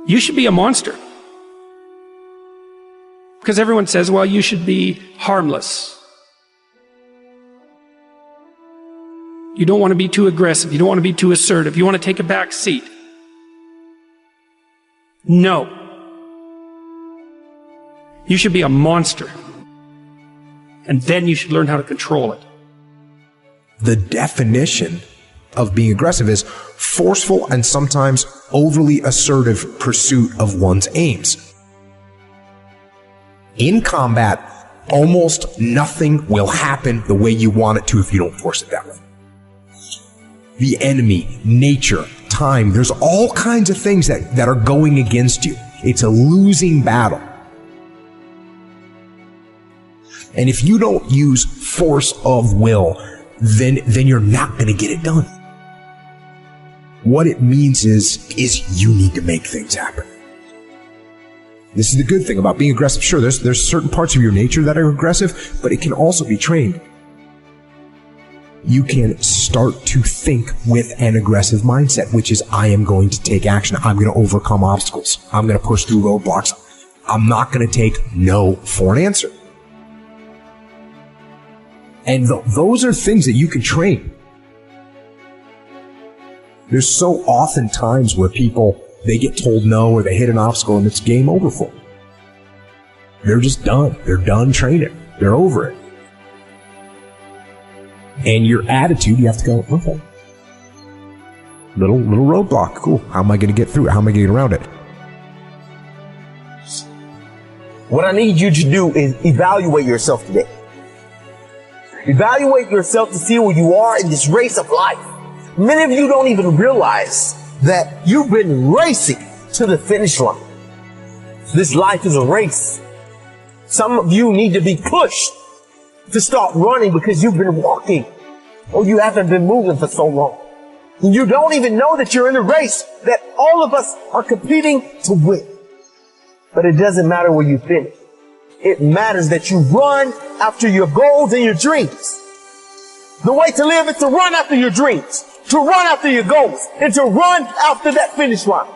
You should be a monster. Because everyone says, well, you should be harmless. You don't want to be too aggressive. You don't want to be too assertive. You want to take a back seat. No. You should be a monster. And then you should learn how to control it. The definition of being aggressive is forceful and sometimes overly assertive pursuit of one's aims. In combat, almost nothing will happen the way you want it to if you don't force it that way. The enemy, nature, time, there's all kinds of things that are going against you. It's a losing battle. And if you don't use force of will, then you're not going to get it done. What it means is you need to make things happen. This is the good thing about being aggressive. Sure, there's certain parts of your nature that are aggressive, but it can also be trained. You can start to think with an aggressive mindset, which is, I am going to take action. I'm going to overcome obstacles. I'm going to push through roadblocks. I'm not going to take no for an answer. And those are things that you can train. There's so often times where people, they get told no or they hit an obstacle and it's game over for them. They're just done. They're done training. They're over it. And your attitude, you have to go, okay. Little roadblock. Cool. How am I going to get through it? How am I going to get around it? What I need you to do is evaluate yourself today. Evaluate yourself to see where you are in this race of life. Many of you don't even realize that you've been racing to the finish line. This life is a race. Some of you need to be pushed to start running because you've been walking or you haven't been moving for so long. And you don't even know that you're in a race that all of us are competing to win. But it doesn't matter where you finish. It matters that you run after your goals and your dreams. The way to live is to run after your dreams, to run after your goals, and to run after that finish line.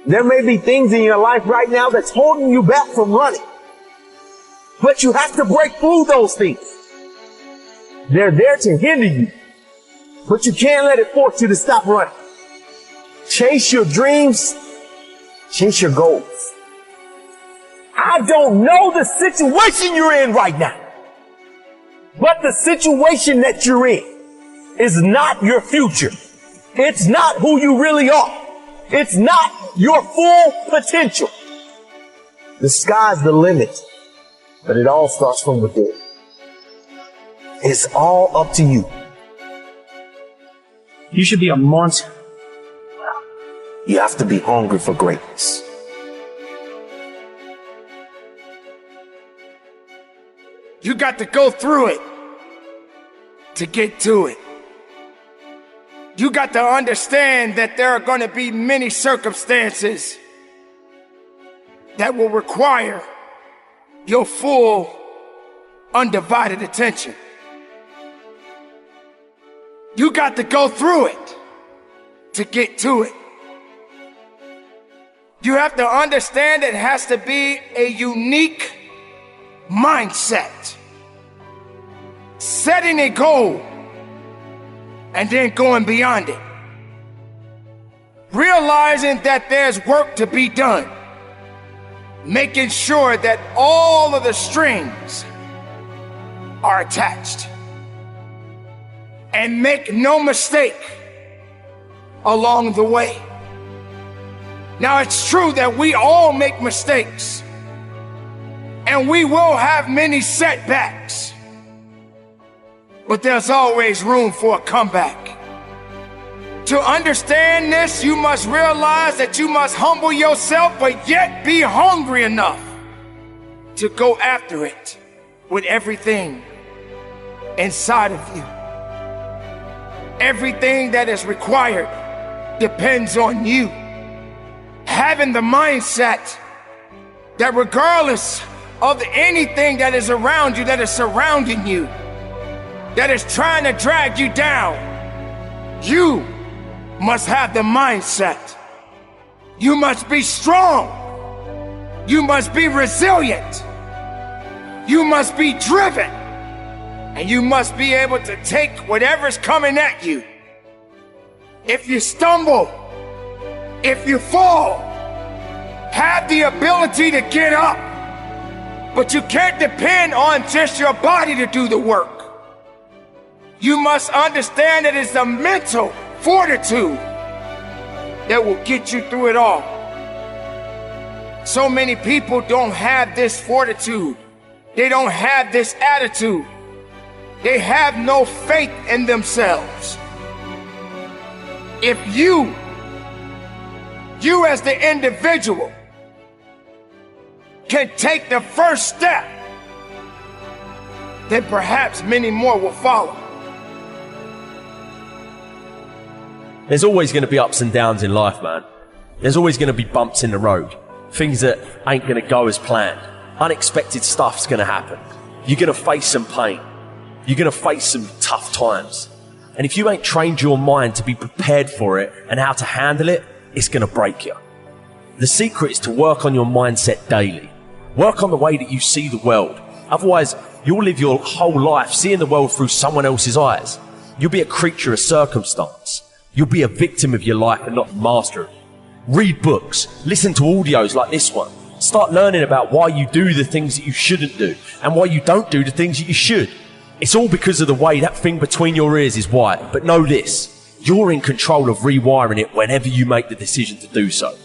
There may be things in your life right now that's holding you back from running. But you have to break through those things. They're there to hinder you. But you can't let it force you to stop running. Chase your dreams. Chase your goals. I don't know the situation you're in right now. But the situation that you're in is not your future. It's not who you really are. It's not your full potential. The sky's the limit, but it all starts from within. It's all up to you. You should be a monster. You have to be hungry for greatness. You got to go through it to get to it. You got to understand that there are going to be many circumstances that will require your full, undivided attention. You got to go through it to get to it. You have to understand it has to be a unique mindset. Setting a goal and then going beyond it. Realizing that there's work to be done. Making sure that all of the strings are attached. And make no mistake along the way. Now, it's true that we all make mistakes. And we will have many setbacks. But there's always room for a comeback. To understand this, you must realize that you must humble yourself, but yet be hungry enough to go after it with everything inside of you. Everything that is required depends on you. Having the mindset that regardless of anything that is around you, that is surrounding you, that is trying to drag you down, you must have the mindset You must be strong. You must be resilient. You must be driven. And you must be able to take whatever's coming at you. If you stumble, if you fall, have the ability to get up. But you can't depend on just your body to do the work. You must understand that it's a mental fortitude that will get you through it all. So many people don't have this fortitude. They don't have this attitude. They have no faith in themselves. If you as the individual can take the first step, then perhaps many more will follow. There's always going to be ups and downs in life, man. There's always going to be bumps in the road. Things that ain't going to go as planned. Unexpected stuff's going to happen. You're going to face some pain. You're going to face some tough times. And if you ain't trained your mind to be prepared for it and how to handle it, it's going to break you. The secret is to work on your mindset daily. Work on the way that you see the world. Otherwise, you'll live your whole life seeing the world through someone else's eyes. You'll be a creature of circumstance. You'll be a victim of your life and not the master of it. Read books. Listen to audios like this one. Start learning about why you do the things that you shouldn't do and why you don't do the things that you should. It's all because of the way that thing between your ears is wired. But know this, you're in control of rewiring it whenever you make the decision to do so.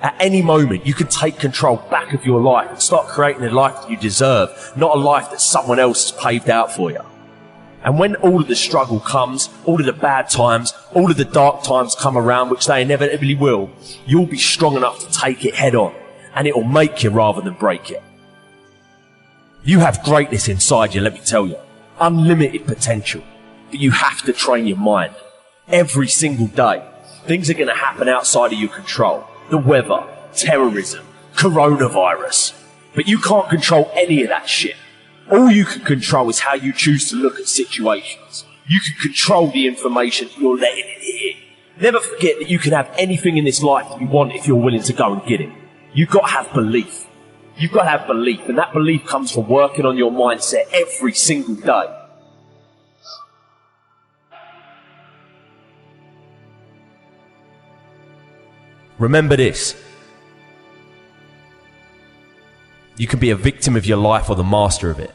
At any moment, you can take control back of your life and start creating a life that you deserve, not a life that someone else has paved out for you. And when all of the struggle comes, all of the bad times, all of the dark times come around, which they inevitably will, you'll be strong enough to take it head on, and it will make you rather than break you. You have greatness inside you, let me tell you. Unlimited potential. But you have to train your mind. Every single day, things are going to happen outside of your control. The weather, terrorism, coronavirus. But you can't control any of that shit. All you can control is how you choose to look at situations. You can control the information you're letting in here. Never forget that you can have anything in this life that you want if you're willing to go and get it. You've got to have belief. You've got to have belief, and that belief comes from working on your mindset every single day. Remember this. You can be a victim of your life or the master of it.